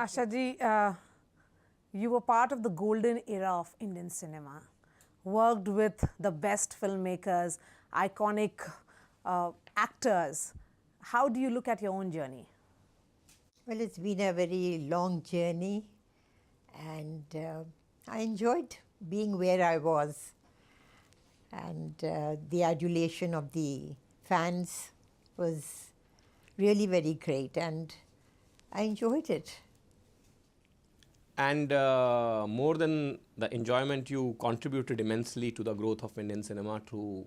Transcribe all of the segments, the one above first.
Ashaji, you were part of the golden era of Indian cinema, worked with the best filmmakers, iconic actors. How do you look at your own journey? Well, it's been a very long journey, and I enjoyed being where I was. And the adulation of the fans was really very great, and I enjoyed it. And more than the enjoyment, you contributed immensely to the growth of Indian cinema through,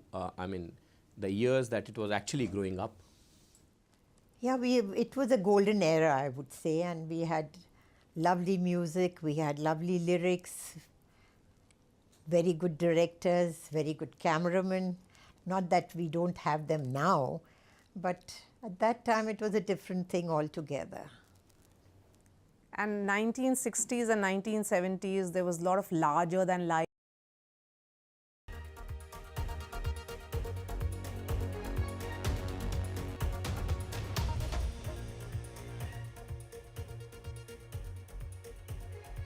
the years that it was actually growing up. Yeah, it was a golden era, I would say, and we had lovely music, we had lovely lyrics, very good directors, very good cameramen. Not that we don't have them now, but at that time it was a different thing altogether. And 1960s and 1970s, there was a lot of larger than life.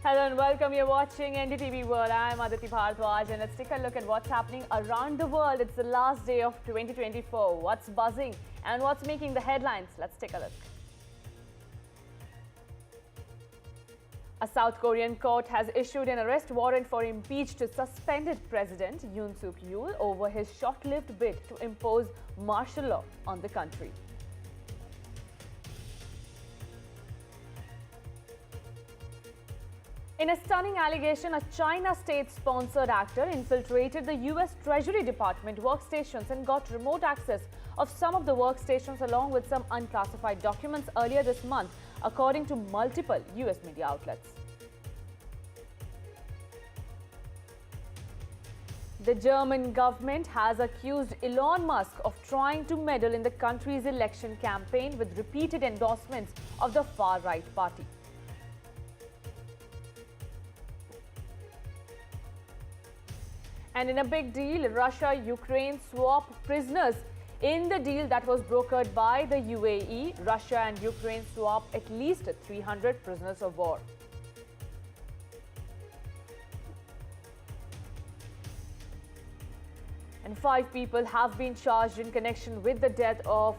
Hello and welcome. You're watching NDTV World. I'm Aditi Bhardwaj, and let's take a look at what's happening around the world. It's the last day of 2024. What's buzzing and what's making the headlines? Let's take a look. A South Korean court has issued an arrest warrant for impeached suspended President Yoon Suk Yeol over his short-lived bid to impose martial law on the country. In a stunning allegation, a China state-sponsored actor infiltrated the US Treasury Department workstations and got remote access of some of the workstations along with some unclassified documents earlier this month, according to multiple US media outlets. The German government has accused Elon Musk of trying to meddle in the country's election campaign with repeated endorsements of the far-right party. And in a big deal, Russia-Ukraine swap prisoners. In the deal that was brokered by the UAE, Russia and Ukraine swap at least 300 prisoners of war. And 5 people have been charged in connection with the death of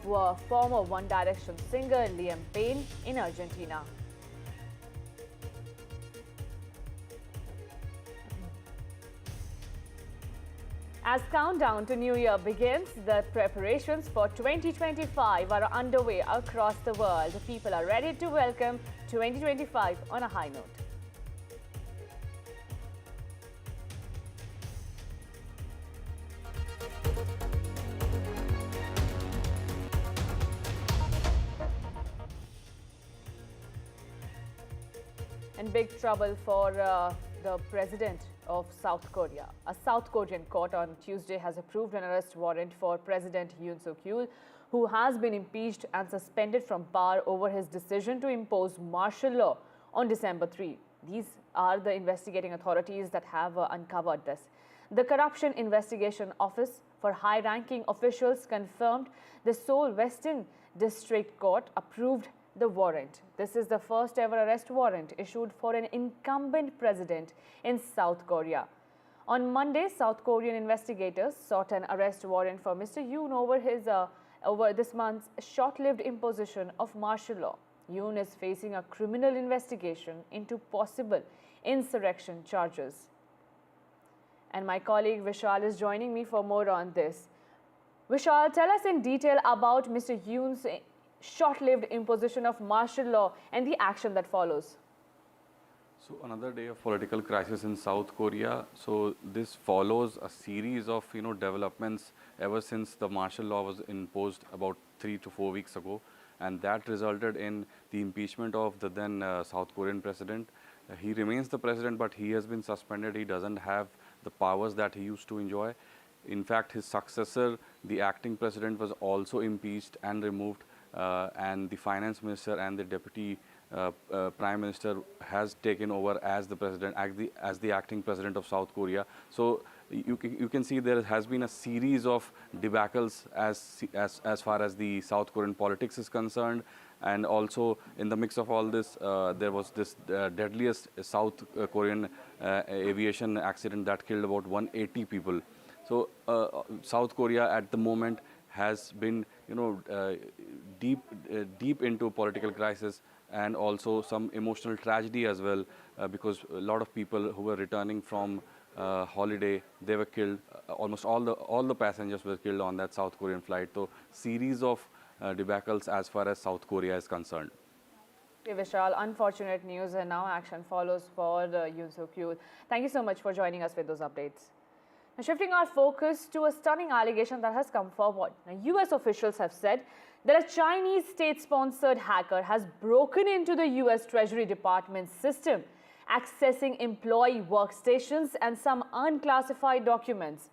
former One Direction singer Liam Payne in Argentina. As countdown to New Year begins, the preparations for 2025 are underway across the world. People are ready to welcome 2025 on a high note. And big trouble for the president of South Korea. A South Korean court on Tuesday has approved an arrest warrant for President Yoon Suk Yeol, who has been impeached and suspended from power over his decision to impose martial law on December 3. These are the investigating authorities that have uncovered this. The Corruption Investigation Office for high-ranking officials confirmed the Seoul Western District Court approved the warrant. This is the first ever arrest warrant issued for an incumbent president in South Korea. On Monday, South Korean investigators sought an arrest warrant for Mr. Yoon over this month's short-lived imposition of martial law. Yoon is facing a criminal investigation into possible insurrection charges. And my colleague Vishal is joining me for more on this. Vishal, tell us in detail about Mr. Yoon's short-lived imposition of martial law and the action that follows. So another day of political crisis in South Korea. So this follows a series of developments ever since the martial law was imposed about 3 to 4 weeks ago, and that resulted in the impeachment of the then South Korean president. He remains the president, but he has been suspended. He doesn't have the powers that he used to enjoy. In fact, his successor, the acting president, was also impeached and removed. And the finance minister and the deputy prime minister has taken over as the president, as the acting president of South Korea. So you can see there has been a series of debacles as far as the South Korean politics is concerned, And also in the mix of all this, there was this deadliest South Korean aviation accident that killed about 180 people. So South Korea at the moment has been, deep into political crisis and also some emotional tragedy as well, because a lot of people who were returning from holiday, they were killed. Almost all the passengers were killed on that South Korean flight. So series of debacles as far as South Korea is concerned. Okay, Vishal, unfortunate news, and now action follows for Yoon Suk Yeol. Thank you so much for joining us with those updates. Now, shifting our focus to a stunning allegation that has come forward. Now, US officials have said that a Chinese state-sponsored hacker has broken into the US Treasury Department's system, accessing employee workstations and some unclassified documents.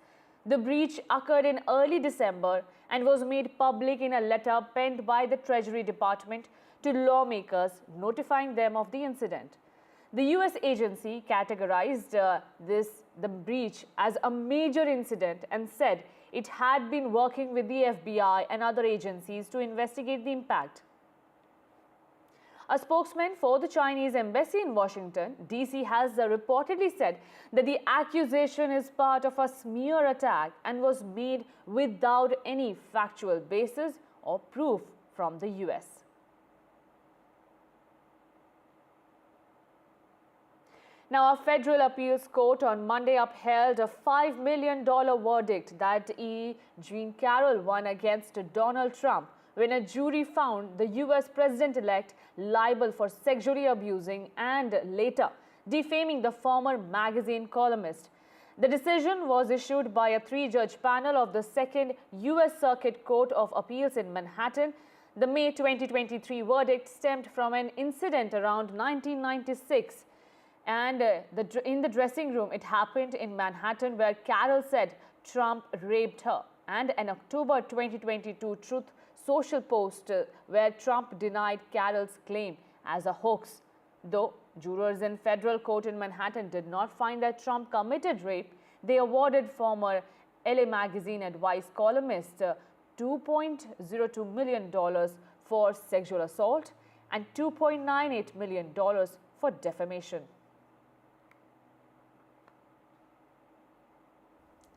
The breach occurred in early December and was made public in a letter penned by the Treasury Department to lawmakers, notifying them of the incident. The US agency categorized the breach as a major incident and said it had been working with the FBI and other agencies to investigate the impact. A spokesman for the Chinese embassy in Washington, D.C., has reportedly said that the accusation is part of a smear attack and was made without any factual basis or proof from the U.S. Now, a federal appeals court on Monday upheld a $5 million verdict that E. Jean Carroll won against Donald Trump when a jury found the U.S. president-elect liable for sexually abusing and later defaming the former magazine columnist. The decision was issued by a 3-judge panel of the Second U.S. Circuit Court of Appeals in Manhattan. The May 2023 verdict stemmed from an incident around 1996. And in the dressing room, it happened in Manhattan, where Carroll said Trump raped her. And an October 2022 Truth Social post where Trump denied Carroll's claim as a hoax. Though jurors in federal court in Manhattan did not find that Trump committed rape, they awarded former LA Magazine advice columnist $2.02 million for sexual assault and $2.98 million for defamation.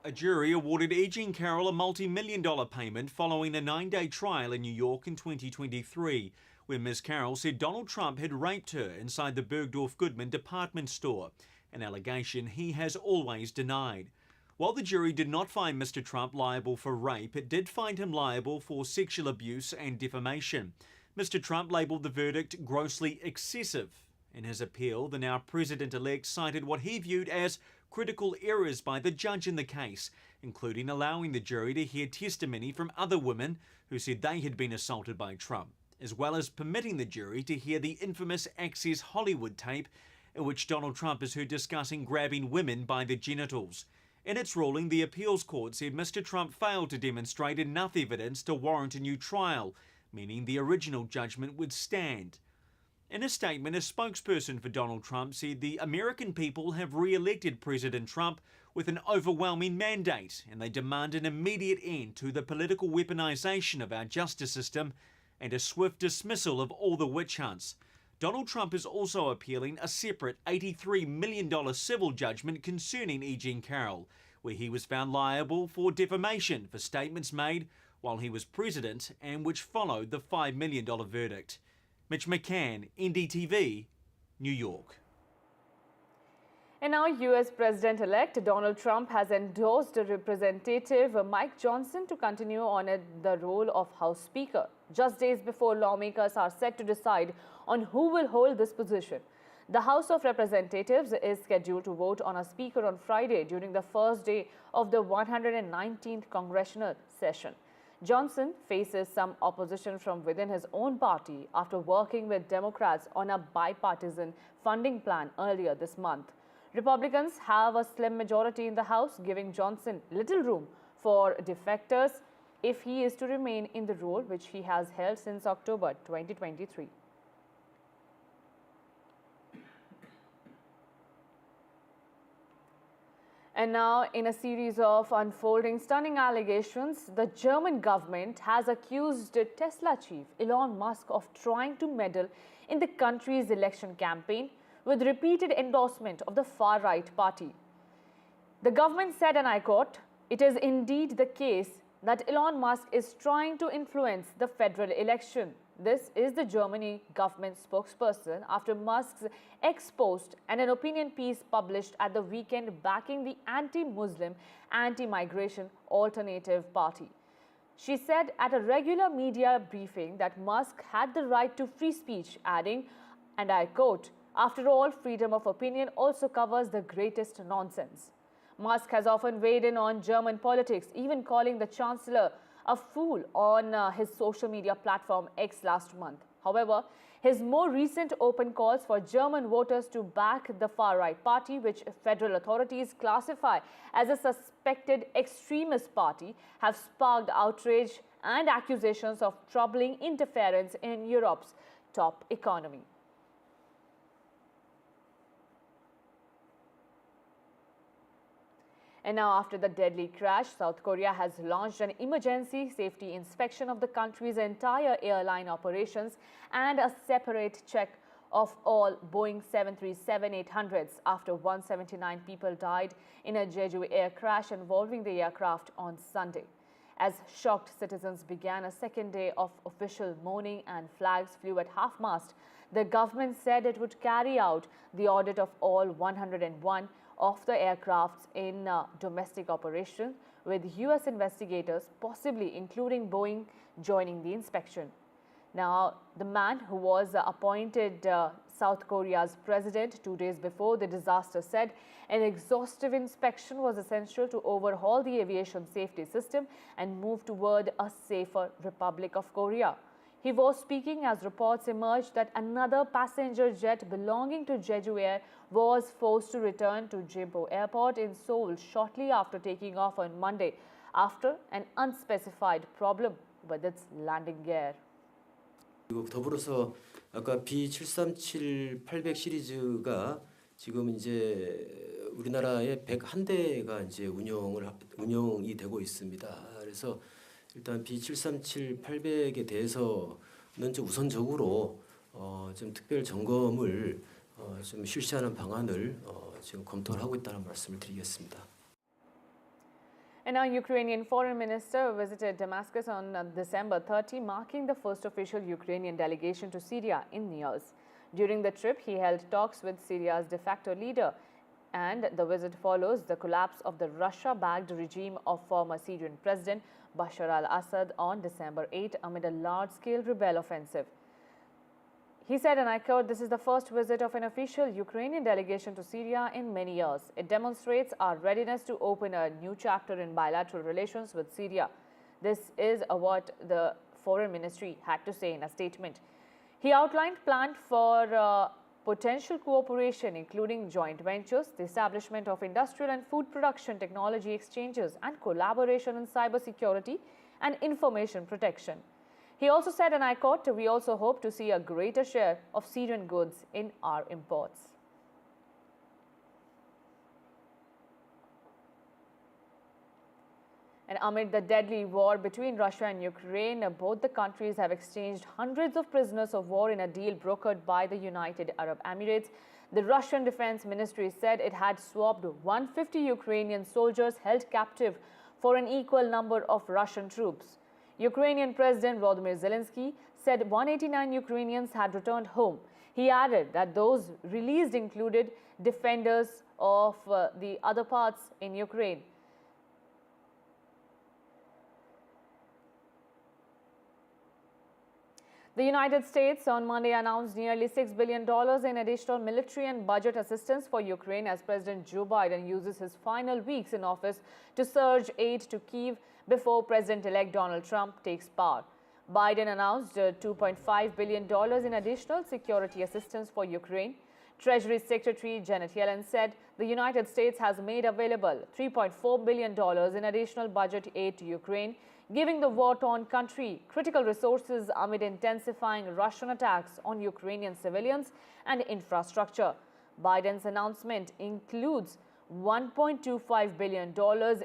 A jury awarded E. Jean Carroll a multi-million-dollar payment following a 9-day trial in New York in 2023, where Ms. Carroll said Donald Trump had raped her inside the Bergdorf Goodman department store, an allegation he has always denied. While the jury did not find Mr. Trump liable for rape, it did find him liable for sexual abuse and defamation. Mr. Trump labelled the verdict grossly excessive. In his appeal, the now president-elect cited what he viewed as critical errors by the judge in the case, including allowing the jury to hear testimony from other women who said they had been assaulted by Trump, as well as permitting the jury to hear the infamous Access Hollywood tape in which Donald Trump is heard discussing grabbing women by their genitals. In its ruling, the appeals court said Mr. Trump failed to demonstrate enough evidence to warrant a new trial, meaning the original judgment would stand. In a statement, a spokesperson for Donald Trump said the American people have re-elected President Trump with an overwhelming mandate, and they demand an immediate end to the political weaponization of our justice system and a swift dismissal of all the witch hunts. Donald Trump is also appealing a separate $83 million civil judgment concerning E. Jean Carroll, where he was found liable for defamation for statements made while he was president and which followed the $5 million verdict. Mitch McCann, NDTV, New York. And now U.S. President-elect Donald Trump has endorsed Representative Mike Johnson to continue on the role of House Speaker, just days before lawmakers are set to decide on who will hold this position. The House of Representatives is scheduled to vote on a speaker on Friday during the first day of the 119th congressional session. Johnson faces some opposition from within his own party after working with Democrats on a bipartisan funding plan earlier this month. Republicans have a slim majority in the House, giving Johnson little room for defectors if he is to remain in the role which he has held since October 2023. And now, in a series of unfolding stunning allegations, the German government has accused Tesla chief Elon Musk of trying to meddle in the country's election campaign with repeated endorsement of the far-right party. The government said, and I quote, "It is indeed the case that Elon Musk is trying to influence the federal election." This is the Germany government spokesperson after Musk's ex post and an opinion piece published at the weekend backing the anti-Muslim, anti-migration Alternative Party. She said at a regular media briefing that Musk had the right to free speech, adding, and I quote, "After all, freedom of opinion also covers the greatest nonsense." Musk has often weighed in on German politics, even calling the chancellor a fool on his social media platform X last month. However, his more recent open calls for German voters to back the far-right party, which federal authorities classify as a suspected extremist party, have sparked outrage and accusations of troubling interference in Europe's top economy. And now, after the deadly crash, South Korea has launched an emergency safety inspection of the country's entire airline operations and a separate check of all Boeing 737-800s after 179 people died in a Jeju air crash involving the aircraft on Sunday. As shocked citizens began a second day of official mourning and flags flew at half-mast, the government said it would carry out the audit of all 101 of the aircrafts in domestic operation, with US investigators, possibly including Boeing, joining the inspection. Now, the man who was appointed South Korea's president 2 days before the disaster said an exhaustive inspection was essential to overhaul the aviation safety system and move toward a safer Republic of Korea. He was speaking as reports emerged that another passenger jet belonging to Jeju Air was forced to return to Gimpo Airport in Seoul shortly after taking off on Monday after an unspecified problem with its landing gear. 그리고 더불어서 아까 B737-800 시리즈가 지금 이제 우리나라에 101대가 이제 운영이 되고 있습니다. 그래서 일단 B737-800에 대해서는 좀 우선적으로 좀 특별 점검을 좀 실시하는 방안을 지금 검토를 하고 있다는 말씀을 드리겠습니다. And now, Ukrainian foreign minister visited Damascus on December 30, marking the first official Ukrainian delegation to Syria in years. During the trip, he held talks with Syria's de facto leader, and the visit follows the collapse of the Russia-backed regime of former Syrian President Bashar al-Assad on December 8 amid a large-scale rebel offensive. He said, and I quote, "This is the first visit of an official Ukrainian delegation to Syria in many years. It demonstrates our readiness to open a new chapter in bilateral relations with Syria." This is what the foreign ministry had to say in a statement. He outlined plans for potential cooperation, including joint ventures, the establishment of industrial and food production technology exchanges, and collaboration in cybersecurity and information protection. He also said, and I quote, "We also hope to see a greater share of Syrian goods in our imports." And amid the deadly war between Russia and Ukraine, both the countries have exchanged hundreds of prisoners of war in a deal brokered by the United Arab Emirates. The Russian Defense Ministry said it had swapped 150 Ukrainian soldiers held captive for an equal number of Russian troops. Ukrainian President Volodymyr Zelensky said 189 Ukrainians had returned home. He added that those released included defenders of the other parts in Ukraine. The United States on Monday announced nearly $6 billion in additional military and budget assistance for Ukraine as President Joe Biden uses his final weeks in office to surge aid to Kyiv before President-elect Donald Trump takes power. Biden announced $2.5 billion in additional security assistance for Ukraine. Treasury Secretary Janet Yellen said the United States has made available $3.4 billion in additional budget aid to Ukraine, giving the war-torn country critical resources amid intensifying Russian attacks on Ukrainian civilians and infrastructure. Biden's announcement includes $1.25 billion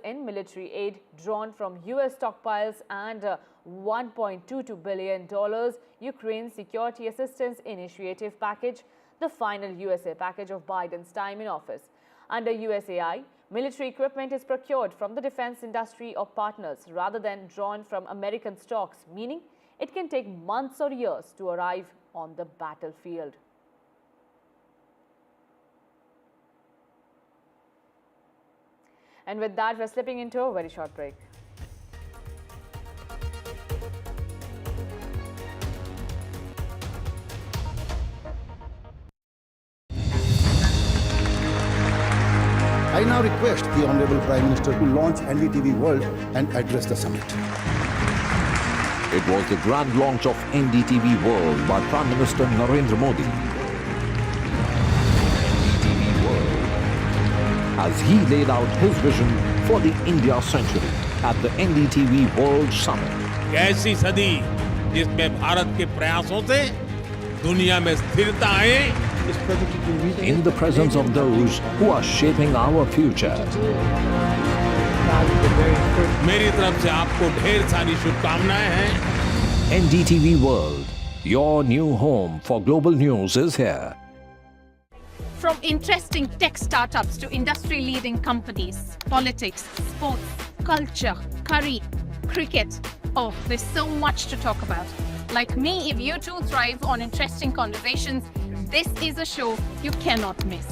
in military aid drawn from US stockpiles and $1.22 billion Ukraine Security Assistance Initiative package, the final USA package of Biden's time in office. Under USAI, military equipment is procured from the defense industry or partners rather than drawn from American stocks, meaning it can take months or years to arrive on the battlefield. And with that, we're slipping into a very short break. I now request the Honorable Prime Minister to launch NDTV World and address the summit. It was the grand launch of NDTV World by Prime Minister Narendra Modi. NDTV World, as he laid out his vision for the India century at the NDTV World Summit. ऐसी सदी जिसमें भारत के प्रयासों से दुनिया में स्थिरता आए, In the presence of those who are shaping our future. मेरी तरफ से आपको ढेर सारी शुभकामनाएं हैं. NDTV World, your new home for global news is here. From interesting tech startups to industry-leading companies, politics, sports, culture, curry, cricket. Oh, there's so much to talk about. Like me, if you too thrive on interesting conversations, this is a show you cannot miss.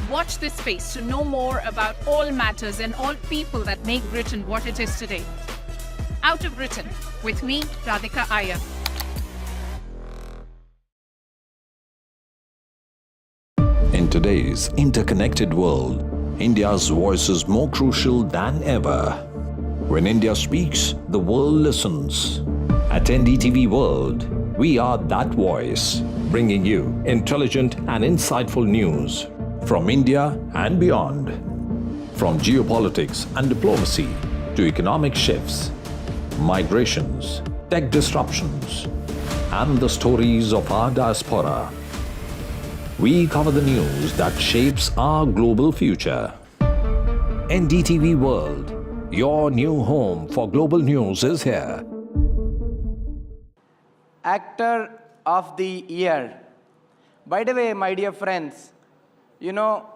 Watch this space to know more about all matters and all people that make Britain what it is today. Out of Britain, with me, Radhika Iyer. In today's interconnected world, India's voice is more crucial than ever. When India speaks, the world listens. At NDTV World, we are that voice, bringing you intelligent and insightful news from India and beyond. From geopolitics and diplomacy to economic shifts, migrations, tech disruptions, and the stories of our diaspora. We cover the news that shapes our global future. NDTV World, your new home for global news is here. Actor of the Year. By the way, my dear friends, you know,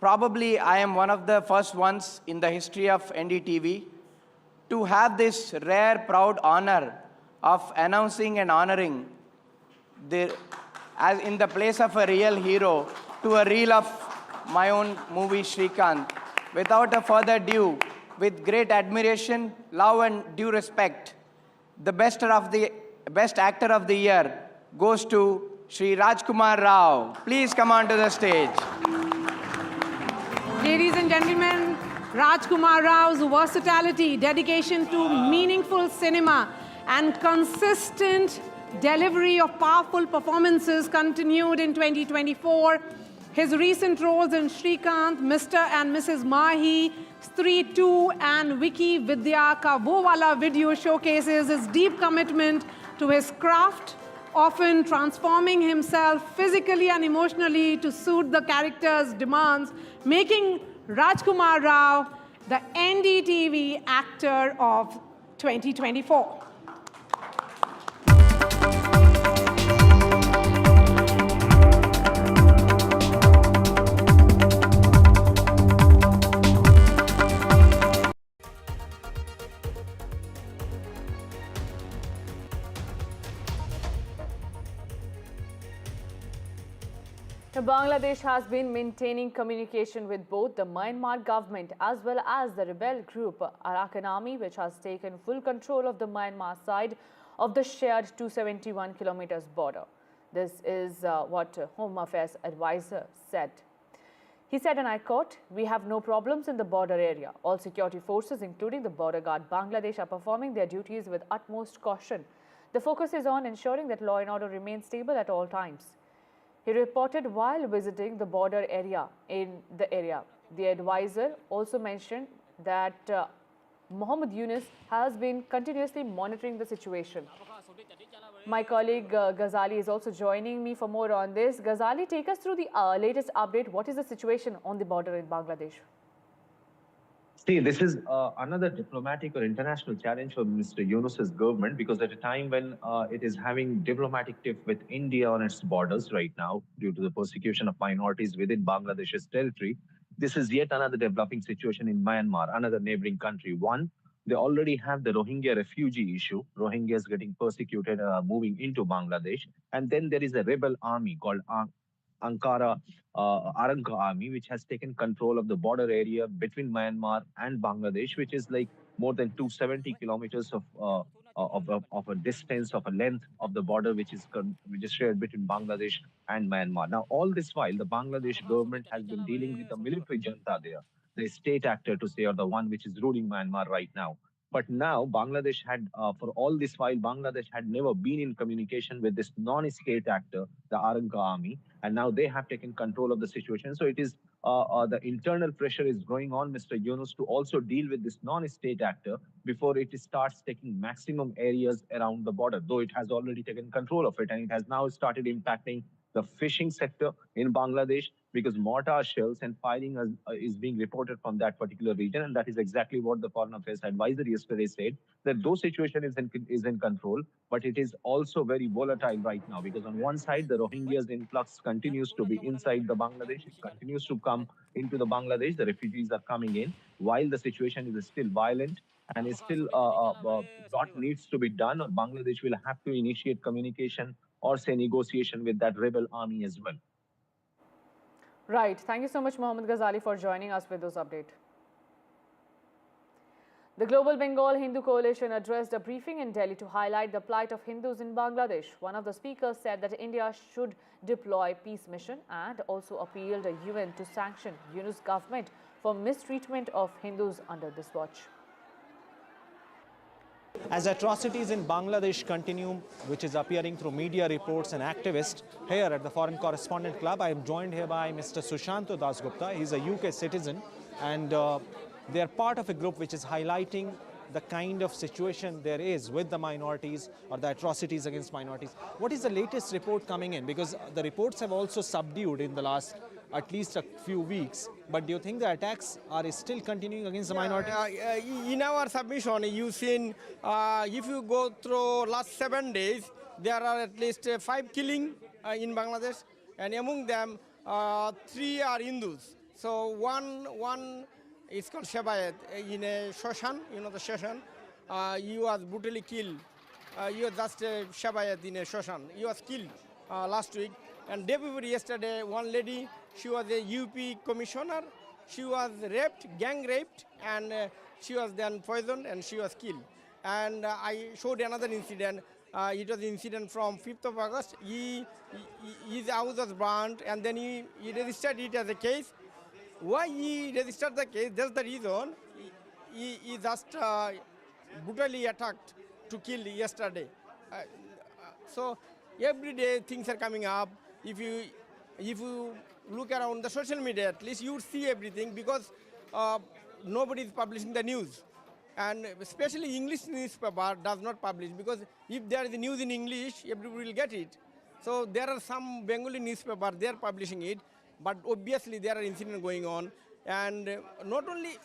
probably I am one of the first ones in the history of NDTV to have this rare, proud honor of announcing and honoring as in the place of a real hero to a reel of my own movie, Shrikant. Without a further ado, with great admiration, love and due respect, the best actor of the year goes to Shri Rajkumar Rao. Please come on to the stage. Ladies and gentlemen, Rajkumar Rao's versatility, dedication to meaningful cinema, and consistent delivery of powerful performances continued in 2024. His recent roles in Shrikant, Mr. and Mrs. Mahi, Stree 2 and Wiki Vidya Ka Wo Wala video showcases his deep commitment to his craft, often transforming himself physically and emotionally to suit the character's demands, making Rajkumar Rao the NDTV Actor of 2024. Bangladesh has been maintaining communication with both the Myanmar government as well as the rebel group Arakan Army, which has taken full control of the Myanmar side of the shared 271 kilometers border. This is what Home Affairs advisor said. He said, and I quote, "We have no problems in the border area. All security forces, including the border guard Bangladesh, are performing their duties with utmost caution. The focus is on ensuring that law and order remain stable at all times." He reported while visiting the border area in the area. The advisor also mentioned that Mohammed Yunus has been continuously monitoring the situation. My colleague Ghazali is also joining me for more on this. Ghazali, take us through the latest update. What is the situation on the border in Bangladesh? See, this is another diplomatic or international challenge for Mr. Yunus's government, because at a time when it is having diplomatic tiff with India on its borders right now due to the persecution of minorities within Bangladesh's territory, this is yet another developing situation in Myanmar, another neighboring country. One, they already have the Rohingya refugee issue, Rohingyas getting persecuted, moving into Bangladesh. And then there is a rebel army called Ankara Aranga army, which has taken control of the border area between Myanmar and Bangladesh, which is like more than 270 kilometers of a distance, of a length of the border, which is shared between Bangladesh and Myanmar. Now, all this while, the Bangladesh government has been dealing with the military junta there, the state actor to say, or the one which is ruling Myanmar right now. But now Bangladesh had, for all this while, Bangladesh had never been in communication with this non-state actor, the Aranga army, and now they have taken control of the situation. So it is the internal pressure is going on, Mr. Yunus, to also deal with this non-state actor before it starts taking maximum areas around the border, though it has already taken control of it, and it has now started impacting the fishing sector in Bangladesh, because mortar shells and firing is being reported from that particular region. And that is exactly what the Foreign Affairs Advisor yesterday said, that though situation is in control, but it is also very volatile right now, because on one side, the Rohingyas influx continues to be inside the Bangladesh. It continues to come into the Bangladesh. The refugees are coming in while the situation is still violent, and is still what needs to be done, or Bangladesh will have to initiate communication or say negotiation with that rebel army as well. Right. Thank you so much, Mohammed Ghazali, for joining us with this update. The Global Bengal Hindu Coalition addressed a briefing in Delhi to highlight the plight of Hindus in Bangladesh. One of the speakers said that India should deploy peace mission, and also appealed the UN to sanction Yunus government for mistreatment of Hindus under this watch. As atrocities in Bangladesh continue, which is appearing through media reports and activists, here at the Foreign Correspondent Club, I am joined here by Mr. Sushanto Dasgupta. He's a UK citizen, and they are part of a group which is highlighting the kind of situation there is with the minorities, or the atrocities against minorities. What is the latest report coming in? Because the reports have also subdued in the last at least a few weeks. But do you think the attacks are still continuing against the minorities? In our submission, you've seen, if you go through last 7 days, there are at least 5 killings in Bangladesh, and among them, 3 are Hindus. So one is called Shabayat in a Shoshan, you know the Shoshan. He was brutally killed. He was just a Shabayat in a Shoshan. He was killed last week. And day before yesterday, one lady, she was a UP commissioner. She was raped, gang raped, and she was then poisoned, and she was killed. And I showed another incident. It was an incident from 5th of August. His house was burnt, and then he registered it as a case. Why he registered the case? That's the reason. He just brutally attacked to kill yesterday. So every day things are coming up. If you look around the social media, at least you would see everything, because nobody is publishing the news. And especially English newspaper does not publish, because if there is news in English, everybody will get it. So there are some Bengali newspaper, they are publishing it, but obviously there are incidents going on. And not only,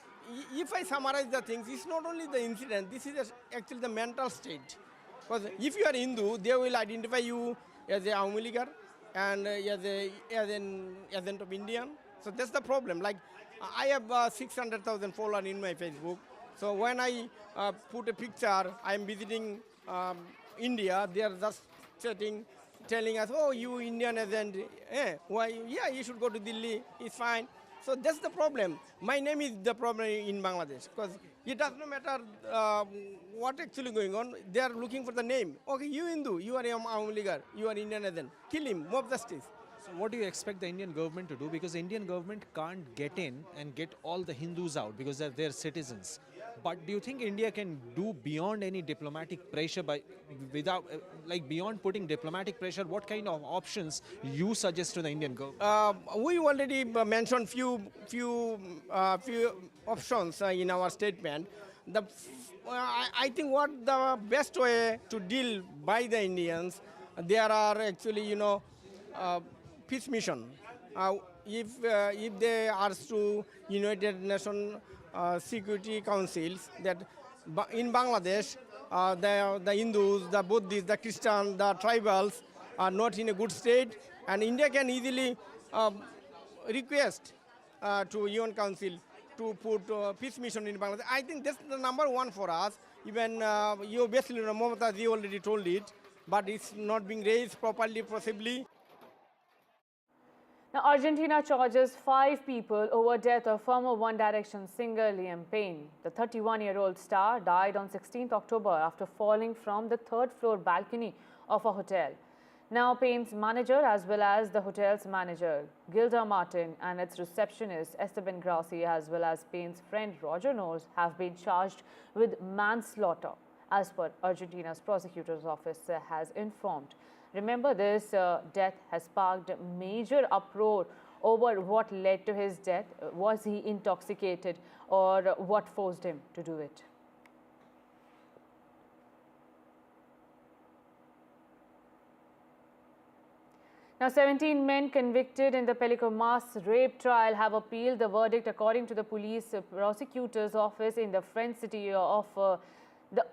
if I summarize the things, it's not only the incident, this is actually the mental state. Because if you are Hindu, they will identify you as a Aumiligar and as an agent of Indian. So that's the problem. Like, I have 600,000 followers in my Facebook. So when I put a picture, I'm visiting India, they are just telling us, oh, you Indian agent, why? Yeah, you should go to Delhi, it's fine. So that's the problem. My name is the problem in Bangladesh, because it does not matter what actually going on. They are looking for the name. Okay, you Hindu, you are a Aumiligar, you are Indian agent. Kill him, mob justice. So what do you expect the Indian government to do? Because the Indian government can't get in and get all the Hindus out because they're their citizens. But do you think India can do beyond any diplomatic pressure, beyond putting diplomatic pressure? What kind of options you suggest to the Indian government? We already mentioned few options in our statement. The I think what the best way to deal by the Indians, there are actually, peace mission. If they ask to United Nations Security Councils that in Bangladesh, the Hindus, the Buddhists, the Christians, the tribals are not in a good state, and India can easily request to UN Council to put peace mission in Bangladesh. I think that's the number one for us. Even you basically, Mamata ji already told it, but it's not being raised properly, possibly. Now, Argentina charges 5 people over death of former One Direction singer Liam Payne. The 31-year-old star died on 16th October after falling from the 3rd floor balcony of a hotel. Now, Payne's manager, as well as the hotel's manager, Gilda Martin, and its receptionist, Esteban Grassi, as well as Payne's friend, Roger Knowles, have been charged with manslaughter, as per Argentina's prosecutor's office has informed. Remember, this death has sparked major uproar over what led to his death. Was he intoxicated, or what forced him to do it? Now, 17 men convicted in the Pelico mass rape trial have appealed the verdict, according to the police prosecutor's office in the French city of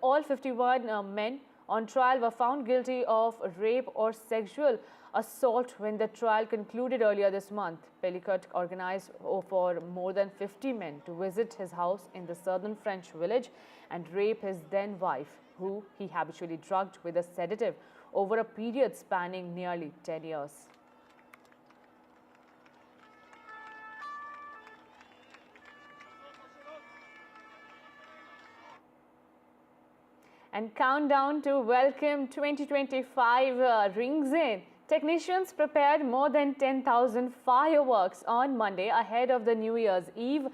all 51 men on trial were found guilty of rape or sexual assault when the trial concluded earlier this month. Pellicot organized for more than 50 men to visit his house in the southern French village and rape his then wife, who he habitually drugged with a sedative over a period spanning nearly 10 years. And countdown to welcome 2025 rings in. Technicians prepared more than 10,000 fireworks on Monday ahead of the New Year's Eve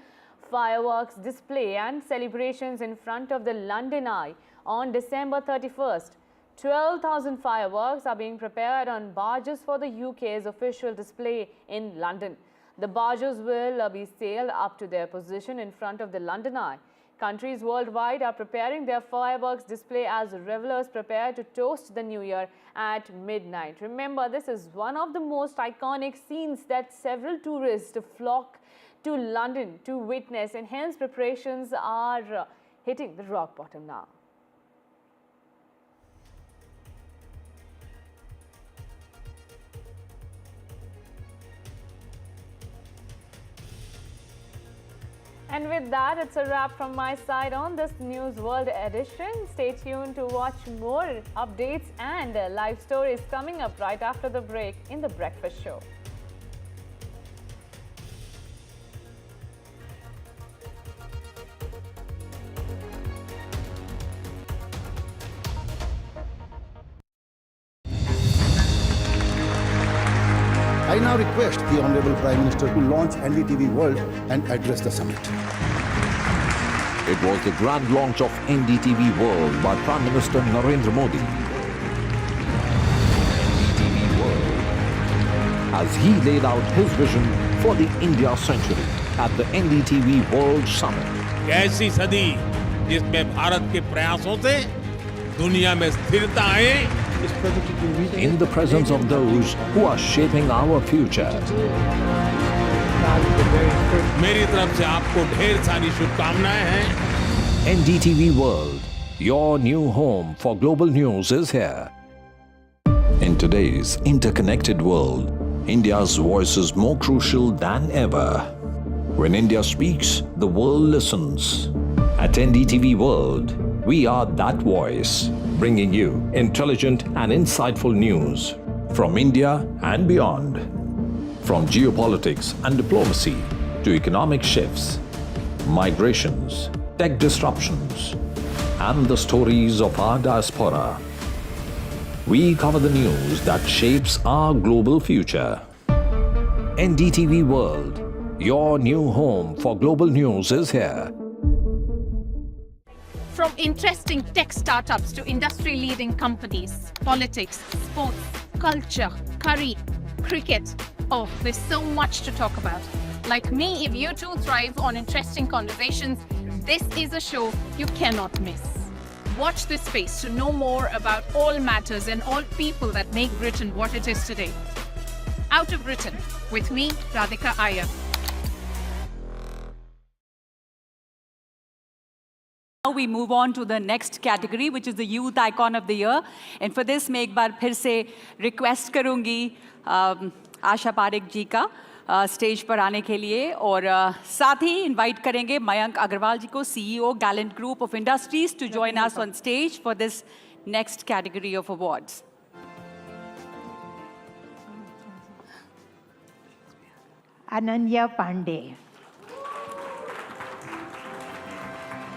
fireworks display and celebrations in front of the London Eye on December 31st. 12,000 fireworks are being prepared on barges for the UK's official display in London. The barges will be sailed up to their position in front of the London Eye. Countries worldwide are preparing their fireworks display as revelers prepare to toast the new year at midnight. Remember, this is one of the most iconic scenes that several tourists flock to London to witness, and hence preparations are hitting the rock bottom now. And with that, it's a wrap from my side on this News World edition. Stay tuned to watch more updates and live stories coming up right after the break in The Breakfast Show. I now request the Honorable Prime Minister to launch NDTV World and address the summit. It was the grand launch of NDTV World by Prime Minister Narendra Modi. NDTV World, as he laid out his vision for the India century at the NDTV World Summit. ऐसी सदी जिसमें भारत के प्रयासों से दुनिया में स्थिरता आए, in the presence of those who are shaping our future. मेरी तरफ से आपको ढेर सारी शुभकामनाएं हैं. NDTV World, your new home for global news is here. In today's interconnected world, India's voice is more crucial than ever. When India speaks, the world listens. At NDTV World, we are that voice, bringing you intelligent and insightful news from India and beyond. From geopolitics and diplomacy to economic shifts, migrations, tech disruptions, and the stories of our diaspora. We cover the news that shapes our global future. NDTV World, your new home for global news is here. From interesting tech startups to industry-leading companies, politics, sports, culture, curry, cricket. Oh, there's so much to talk about. Like me, if you too thrive on interesting conversations, This is a show you cannot miss. Watch this space to know more about all matters and all people that make Britain what it is today. Out of Britain, with me, Radhika Iyer. Now we move on to the next category, which is the Youth Icon of the Year. And for this, मैं एक बार फिर से request करूँगी आशा पारेख जी का stage पर आने के लिए और साथ ही invite करेंगे मयंक अग्रवाल जी को, CEO Gallant Group of Industries, to join us on stage for this next category of awards. Ananya Pandey.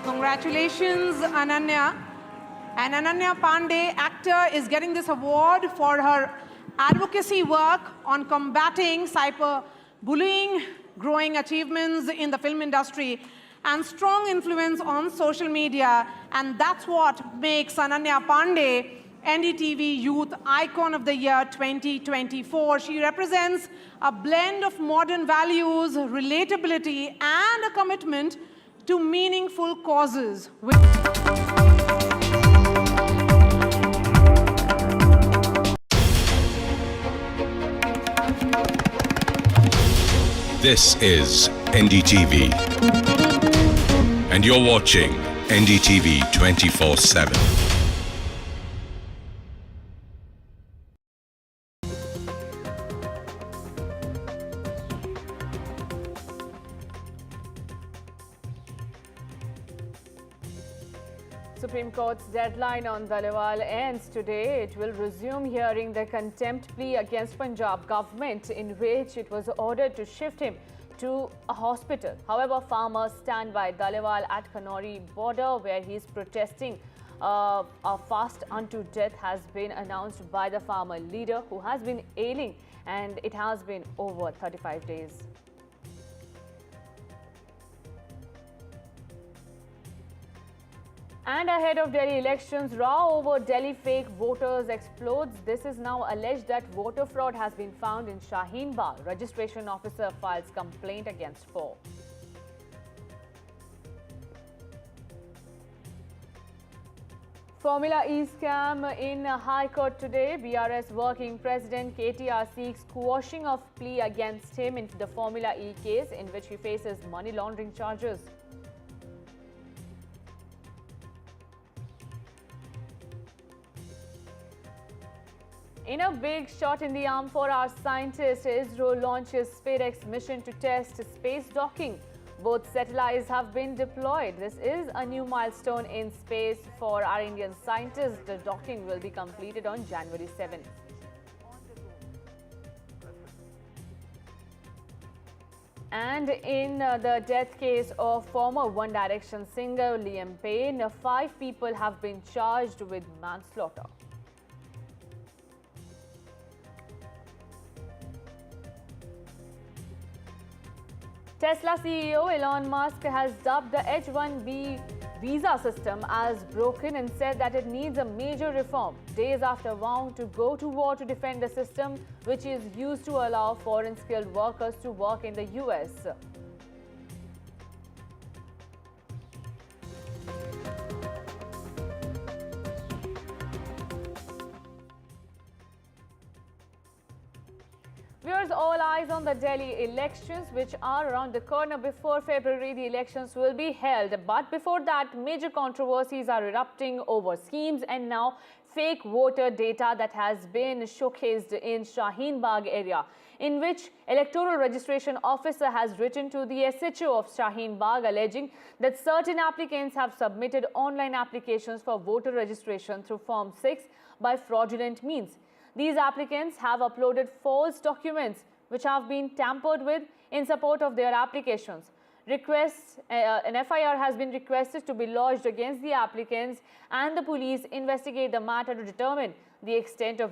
Congratulations, Ananya. And Ananya Pandey, actor, is getting this award for her advocacy work on combating cyberbullying, growing achievements in the film industry, and strong influence on social media. And that's what makes Ananya Pandey NDTV Youth Icon of the Year 2024. She represents a blend of modern values, relatability, and a commitment to meaningful causes. This is NDTV, and you're watching NDTV 24/7. Supreme Court's deadline on Dhaliwal ends today. It will resume hearing the contempt plea against Punjab government, in which it was ordered to shift him to a hospital. However, farmers stand by Dhaliwal at Kanori border, where he is protesting. A fast unto death has been announced by the farmer leader, who has been ailing, and it has been over 35 days. And ahead of Delhi elections, row over Delhi fake voters explodes. This is now alleged that voter fraud has been found in Shaheen Bagh. Registration officer files complaint against 4. Formula E scam in High Court today. BRS working president KTR seeks quashing of plea against him in the Formula E case, in which he faces money laundering charges. In a big shot in the arm for our scientists, ISRO launches SpaceX mission to test space docking. Both satellites have been deployed. This is a new milestone in space for our Indian scientists. The docking will be completed on January 7th. And in the death case of former One Direction singer Liam Payne, 5 people have been charged with manslaughter. Tesla CEO Elon Musk has dubbed the H-1B visa system as broken and said that it needs a major reform, days after vowing to go to war to defend the system, which is used to allow foreign skilled workers to work in the US. Viewers, all eyes on the Delhi elections, which are around the corner. Before February, the elections will be held. But before that, major controversies are erupting over schemes and now fake voter data that has been showcased in Shaheen Bagh area, in which electoral registration officer has written to the SHO of Shaheen Bagh alleging that certain applicants have submitted online applications for voter registration through Form 6 by fraudulent means. These applicants have uploaded false documents which have been tampered with in support of their applications. An FIR has been requested to be lodged against the applicants, and the police investigate the matter to determine the extent of their